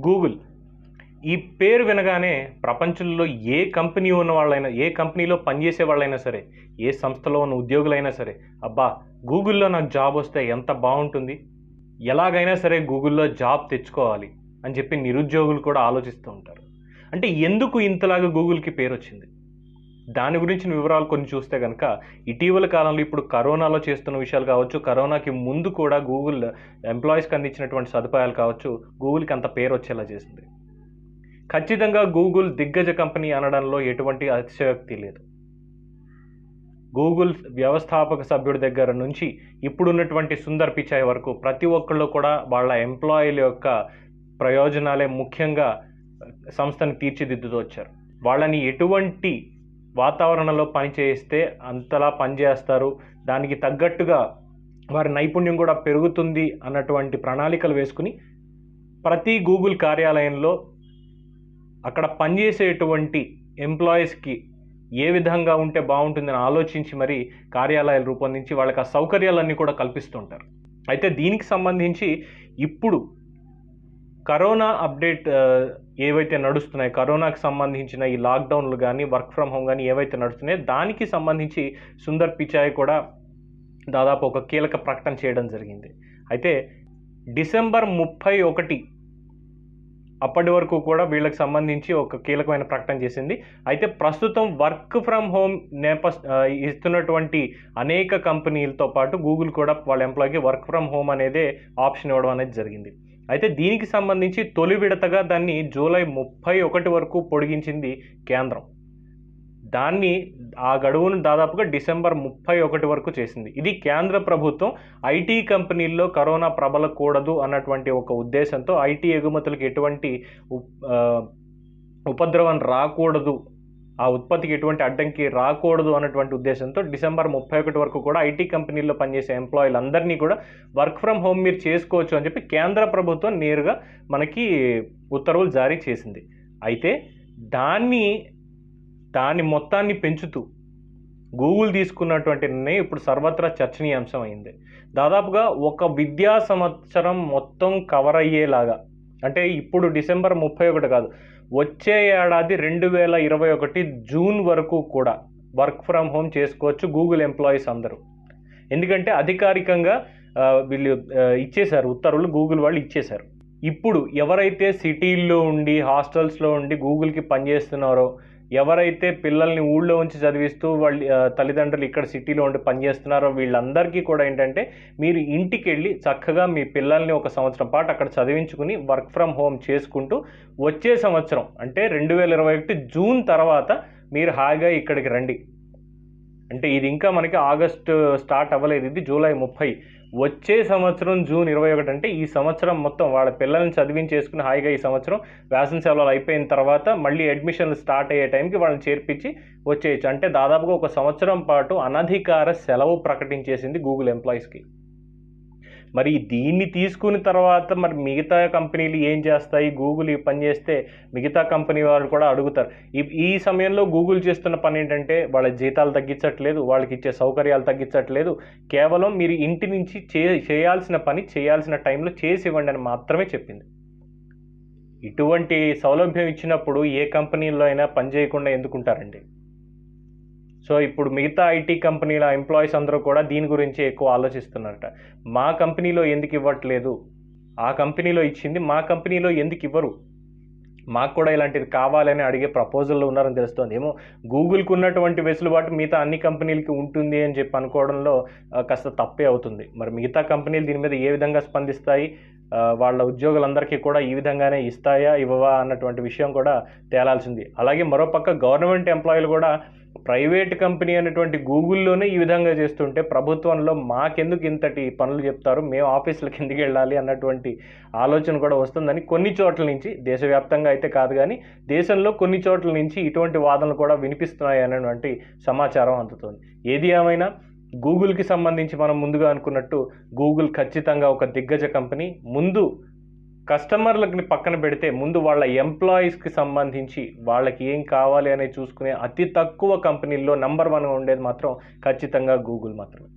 Google ఈ పేరు వినగానే ప్రపంచంలో ఏ కంపెనీ ఉన్న వాళ్ళైనా, ఏ కంపెనీలో పనిచేసే వాళ్ళైనా సరే, ఏ సంస్థలో ఉన్న ఉద్యోగులైనా సరే, అబ్బా గూగుల్లో నాకు జాబ్ వస్తే ఎంత బాగుంటుంది, ఎలాగైనా సరే గూగుల్లో జాబ్ తెచ్చుకోవాలి అని చెప్పి నిరుద్యోగులు కూడా ఆలోచిస్తూ ఉంటారు. అంటే ఎందుకు ఇంతలాగా గూగుల్కి పేరు వచ్చింది? దాని గురించిన వివరాలు కొన్ని చూస్తే కనుక, ఇటీవల కాలంలో ఇప్పుడు కరోనాలో చేస్తున్న విషయాలు కావచ్చు, కరోనాకి ముందు కూడా గూగుల్ ఎంప్లాయీస్కి అందించినటువంటి సదుపాయాలు కావచ్చు, గూగుల్కి అంత పేరు వచ్చేలా చేసింది. ఖచ్చితంగా గూగుల్ దిగ్గజ కంపెనీ అనడంలో ఎటువంటి అతిశయోక్తి లేదు. గూగుల్ వ్యవస్థాపక సభ్యుడి దగ్గర నుంచి ఇప్పుడున్నటువంటి సుందర్ పిచాయ్ వరకు ప్రతి ఒక్కళ్ళు కూడా వాళ్ళ ఎంప్లాయీల యొక్క ప్రయోజనాలే ముఖ్యంగా సంస్థని తీర్చిదిద్దుతూ వచ్చారు. వాళ్ళని ఎటువంటి వాతావరణంలో పని చేయిస్తే అంతలా పనిచేస్తారు, దానికి తగ్గట్టుగా వారి నైపుణ్యం కూడా పెరుగుతుంది అన్నటువంటి ప్రణాళికలు వేసుకుని ప్రతి గూగుల్ కార్యాలయంలో అక్కడ పనిచేసేటువంటి ఎంప్లాయీస్కి ఏ విధంగా ఉంటే బాగుంటుందని ఆలోచించి మరి కార్యాలయాలు రూపొందించి వాళ్ళకి ఆ సౌకర్యాలన్నీ కూడా కల్పిస్తుంటారు. అయితే దీనికి సంబంధించి ఇప్పుడు కరోనా అప్డేట్ ఏవైతే నడుస్తున్నాయి, కరోనాకి సంబంధించిన ఈ లాక్డౌన్లు కానీ, వర్క్ ఫ్రమ్ హోమ్ కానీ ఏవైతే నడుస్తున్నాయో దానికి సంబంధించి సుందర్ పిచాయ్ కూడా దాదాపు ఒక కీలక ప్రకటన చేయడం జరిగింది. అయితే డిసెంబర్ 31 అప్పటి వరకు కూడా వీళ్ళకి సంబంధించి ఒక కీలకమైన ప్రకటన చేసింది. అయితే ప్రస్తుతం వర్క్ ఫ్రమ్ హోమ్ ఇస్తున్నటువంటి అనేక కంపెనీలతో పాటు గూగుల్ కూడా వాళ్ళ ఎంప్లాయీకి వర్క్ ఫ్రమ్ హోమ్ అనేదే ఆప్షన్ ఇవ్వడం అనేది జరిగింది. అయితే దీనికి సంబంధించి తొలి విడతగా దాన్ని జూలై 31 వరకు పొడిగించింది కేంద్రం. దాన్ని ఆ గడువును దాదాపుగా డిసెంబర్ 31 వరకు చేసింది. ఇది కేంద్ర ప్రభుత్వం ఐటీ కంపెనీల్లో కరోనా ప్రబలకూడదు అన్నటువంటి ఒక ఉద్దేశంతో, ఐటీ ఎగుమతులకు ఎటువంటి ఉపద్రవం రాకూడదు, ఆ ఉత్పత్తికి ఎటువంటి అడ్డంకి రాకూడదు అన్నటువంటి ఉద్దేశంతో డిసెంబర్ 31 వరకు కూడా ఐటీ కంపెనీల్లో పనిచేసే ఎంప్లాయీలందరినీ కూడా వర్క్ ఫ్రమ్ హోమ్ మీరు చేసుకోవచ్చు అని చెప్పి కేంద్ర ప్రభుత్వం నేరుగా మనకి ఉత్తర్వులు జారీ చేసింది. అయితే దాని మొత్తాన్ని పెంచుతూ గూగుల్ తీసుకున్నటువంటి నిర్ణయం ఇప్పుడు సర్వత్రా చర్చనీయాంశం అయింది. దాదాపుగా ఒక విద్యా సంవత్సరం మొత్తం కవర్ అయ్యేలాగా, అంటే ఇప్పుడు డిసెంబర్ 31 కాదు, వచ్చే ఏడాది 2021 జూన్ వరకు కూడా వర్క్ ఫ్రమ్ హోమ్ చేసుకోవచ్చు గూగుల్ ఎంప్లాయీస్ అందరూ. ఎందుకంటే అధికారికంగా వీళ్ళు ఇచ్చేశారు ఉత్తర్వులు, గూగుల్ వాళ్ళు ఇచ్చేశారు. ఇప్పుడు ఎవరైతే సిటీల్లో ఉండి హాస్టల్స్లో ఉండి గూగుల్కి పనిచేస్తున్నారో, ఎవరైతే పిల్లల్ని ఊళ్ళో ఉంచి చదివిస్తూ వాళ్ళ తల్లిదండ్రులు ఇక్కడ సిటీలో ఉండి పనిచేస్తున్నారో వీళ్ళందరికీ కూడా ఏంటంటే, మీరు ఇంటికి వెళ్ళి చక్కగా మీ పిల్లల్ని ఒక సంవత్సరం పాటు అక్కడ చదివించుకుని వర్క్ ఫ్రమ్ హోమ్ చేసుకుంటూ వచ్చే సంవత్సరం అంటే 2021 జూన్ తర్వాత మీరు హాయిగా ఇక్కడికి రండి. అంటే ఇది ఇంకా మనకి ఆగస్టు స్టార్ట్ అవ్వలేదు, ఇది జూలై 30. వచ్చే సంవత్సరం జూన్ 21 అంటే ఈ సంవత్సరం మొత్తం వాళ్ళ పిల్లల్ని చదివించేసుకుని హాయిగా ఈ సంవత్సరం వేసవి సెలవులు అయిపోయిన తర్వాత మళ్ళీ అడ్మిషన్లు స్టార్ట్ అయ్యే టైంకి వాళ్ళని చేర్పించి వచ్చేయచ్చు. అంటే దాదాపుగా ఒక సంవత్సరం పాటు అనధికార సెలవు ప్రకటించేసింది గూగుల్ ఎంప్లాయీస్కి. మరి దీన్ని తీసుకున్న తర్వాత మరి మిగతా కంపెనీలు ఏం చేస్తాయి? గూగుల్ ఈ పని చేస్తే మిగతా కంపెనీ వాళ్ళు కూడా అడుగుతారు. ఈ సమయంలో గూగుల్ చేస్తున్న పని ఏంటంటే, వాళ్ళ జీతాలు తగ్గించట్లేదు, వాళ్ళకి ఇచ్చే సౌకర్యాలు తగ్గించట్లేదు, కేవలం మీరు ఇంటి నుంచి చేయాల్సిన పని చేయాల్సిన టైంలో చేసి ఇవ్వండి అని మాత్రమే చెప్పింది. ఇటువంటి సౌలభ్యం ఇచ్చినప్పుడు ఏ కంపెనీలో అయినా పని చేయకుండా ఎందుకుంటారండి? సో ఇప్పుడు మిగతా ఐటీ కంపెనీల ఎంప్లాయీస్ అందరూ కూడా దీని గురించి ఎక్కువ ఆలోచిస్తున్నారట. మా కంపెనీలో ఎందుకు ఇవ్వట్లేదు, ఆ కంపెనీలో ఇచ్చింది మా కంపెనీలో ఎందుకు ఇవ్వరు, మాకు కూడా ఇలాంటిది కావాలని అడిగే ప్రపోజల్లో ఉన్నారని తెలుస్తుంది. ఏమో గూగుల్కి ఉన్నటువంటి వెసులుబాటు మిగతా అన్ని కంపెనీలకి ఉంటుంది అని చెప్పి అనుకోవడంలో కాస్త తప్పే అవుతుంది. మరి మిగతా కంపెనీలు దీని మీద ఏ విధంగా స్పందిస్తాయి, వాళ్ళ ఉద్యోగులందరికీ కూడా ఈ విధంగానే ఇస్తాయా ఇవ్వవా అన్నటువంటి విషయం కూడా తేలాల్సింది. అలాగే మరోపక్క గవర్నమెంట్ ఎంప్లాయీలు కూడా ప్రైవేట్ కంపెనీ అనేటువంటి గూగుల్లోనే ఈ విధంగా చేస్తుంటే ప్రభుత్వంలో మాకెందుకు ఇంతటి పనులు చెప్తారు, మేము ఆఫీసులకు ఎందుకు వెళ్ళాలి అన్నటువంటి ఆలోచన కూడా వస్తుందని కొన్ని చోట్ల నుంచి, దేశవ్యాప్తంగా అయితే కాదు కానీ దేశంలో కొన్ని చోట్ల నుంచి ఇటువంటి వాదనలు కూడా వినిపిస్తున్నాయి అనేటువంటి సమాచారం అందుతుంది. ఏది ఏమైనా గూగుల్కి సంబంధించి మనం ముందుగా అనుకున్నట్టు గూగుల్ ఖచ్చితంగా ఒక దిగ్గజ కంపెనీ. ముందు కస్టమర్లని పక్కన పెడితే ముందు వాళ్ళ ఎంప్లాయీస్కి సంబంధించి వాళ్ళకి ఏం కావాలి అనేది చూసుకునే అతి తక్కువ కంపెనీల్లో నంబర్ 1గా ఉండేది మాత్రం ఖచ్చితంగా గూగుల్ మాత్రమే.